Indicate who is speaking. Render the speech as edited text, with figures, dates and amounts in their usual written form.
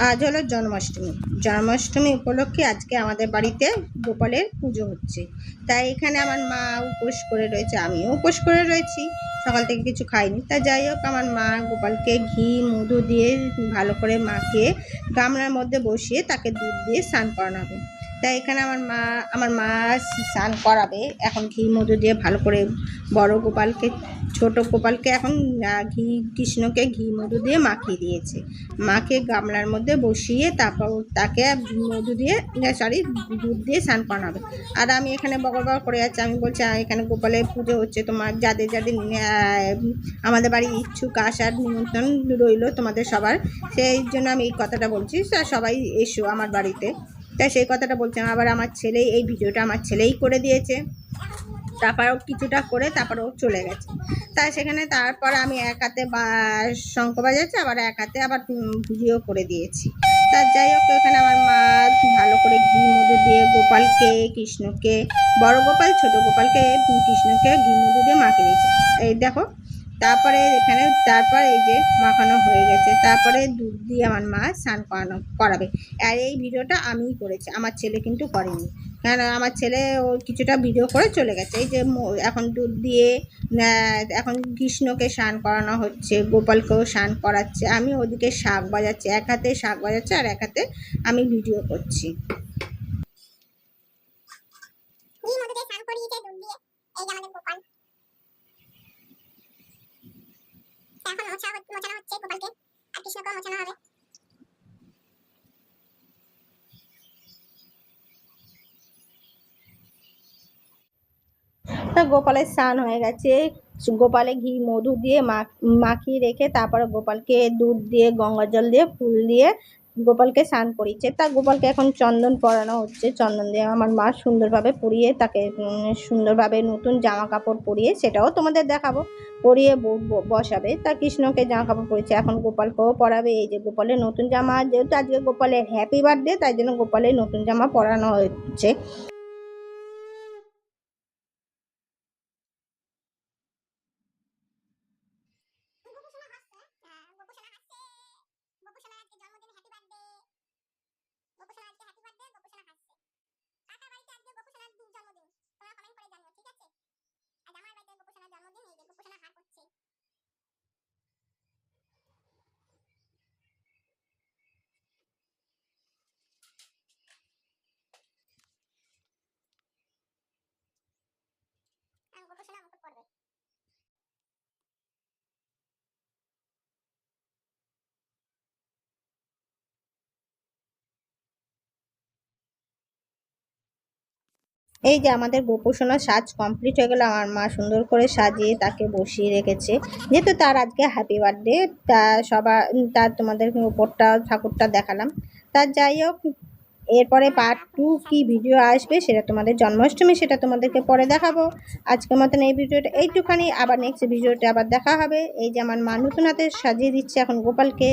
Speaker 1: আজ হলো জন্মাষ্টমী। জন্মাষ্টমী উপলক্ষে আজকে আমাদের বাড়িতে গোপালের পুজো হচ্ছে। তাই এখানে আমার মা উপোস করে রয়েছে, আমিও উপোস করে রয়েছি। সকাল থেকে কিছু খাইনি। তা যাই হোক, আমার মা গোপালকে ঘি মধু দিয়ে ভালো করে মাখিয়ে গামলার মধ্যে বসিয়ে তাকে দুধ দিয়ে স্নান করানো হবে। তাই এখানে আমার মা স্নান করাবে এখন ঘি মধু দিয়ে ভালো করে। বড় গোপালকে, ছোট গোপালকে এখন কৃষ্ণকে ঘি মধু দিয়ে মাখিয়ে দিয়েছে। মাকে গামলার মধ্যে বসিয়ে তারপর তাকে মধু দিয়ে দুধ দিয়ে স্নান করানো হবে। আর আমি এখানে বকর বকর করে যাচ্ছি, আমি বলছি এখানে গোপালের পুজো হচ্ছে, তোমার যাদের যাদের আমাদের বাড়ি ইচ্ছুক আসার নিমন্ত্রণ রইলো তোমাদের সবার। সেই জন্য আমি এই কথাটা বলছি, সবাই এসো আমার বাড়িতে। তাই সেই কথাটা বলছিলাম। আবার আমার ছেলে এই ভিডিওটা আমার ছেলেই করে দিয়েছে, তারপরও কিছুটা করে তারপরেও চলে গেছে। তাই সেখানে তারপর আমি এক হাতে শঙ্খ বাজাচ্ছি, আবার এক হাতে আবার ভিডিও করে দিয়েছি। তার যাই হোক, এখানে আমার মা ভালো করে ঘি মধু দিয়ে গোপালকে, কৃষ্ণকে, বড় গোপাল ছোট গোপালকে, কৃষ্ণকে ঘি মধু দিয়ে মাখিয়ে দিয়েছে। এই দেখো, তারপরে এখানে এই যে মাখানো হয়ে গেছে, তারপরে দুধ দিয়ে আমার মা স্নান করাবে। আর এই ভিডিওটা আমিই করেছি, আমার ছেলে কিন্তু করেনি। কেন, আমার ছেলে ও কিছুটা ভিডিও করে চলে গেছে। এই যে এখন দুধ দিয়ে এখন কৃষ্ণকে স্নান করানো হচ্ছে, গোপালকেও স্নান করাচ্ছে। আমি ওদিকে শাক বাজাচ্ছি, এক হাতে শাক বাজাচ্ছে আর এক হাতে আমি ভিডিও করছি। তা গোপালের স্নান হয়ে গেছে। গোপালে ঘি মধু দিয়ে মাখিয়ে রেখে তারপরে গোপালকে দুধ দিয়ে, গঙ্গা জল দিয়ে, ফুল দিয়ে গোপালকে স্নান করিয়েছে। তা গোপালকে এখন চন্দন পরানো হচ্ছে। চন্দন দিয়ে আমার মা সুন্দরভাবে পরিয়ে তাকে সুন্দরভাবে নতুন জামা কাপড় পরিয়ে, সেটাও তোমাদের দেখাবো, পরিয়ে বসাবে। তা কৃষ্ণকে জামা কাপড় পরিয়েছে, এখন গোপালকেও পরাবে। এই যে গোপালের নতুন জামা, যেহেতু আজকে গোপালের হ্যাপি বার্থডে, তাই জন্য গোপালের নতুন জামা পরানো হচ্ছে। এই যে আমাদের গোপোষণা সাজ কমপ্লিট হয়ে গেল। আমার মা সুন্দর করে সাজিয়ে তাকে বসিয়ে রেখেছে, যেহেতু তার আজকে হ্যাপি বার্থডে। তা তার তোমাদের উপরটা ঠাকুরটা দেখালাম। তার যাই হোক, এরপরে পার্ট 2 কি ভিডিও আসবে সেটা তোমাদের জন্মাষ্টমী, সেটা তোমাদেরকে পরে দেখাবো। আজকের মতন এই ভিডিওটা এইটুখানি, আবার নেক্সট ভিডিওটা আবার দেখা হবে। এই যে আমার মা নতুন হাতে সাজিয়ে দিচ্ছে এখন গোপালকে।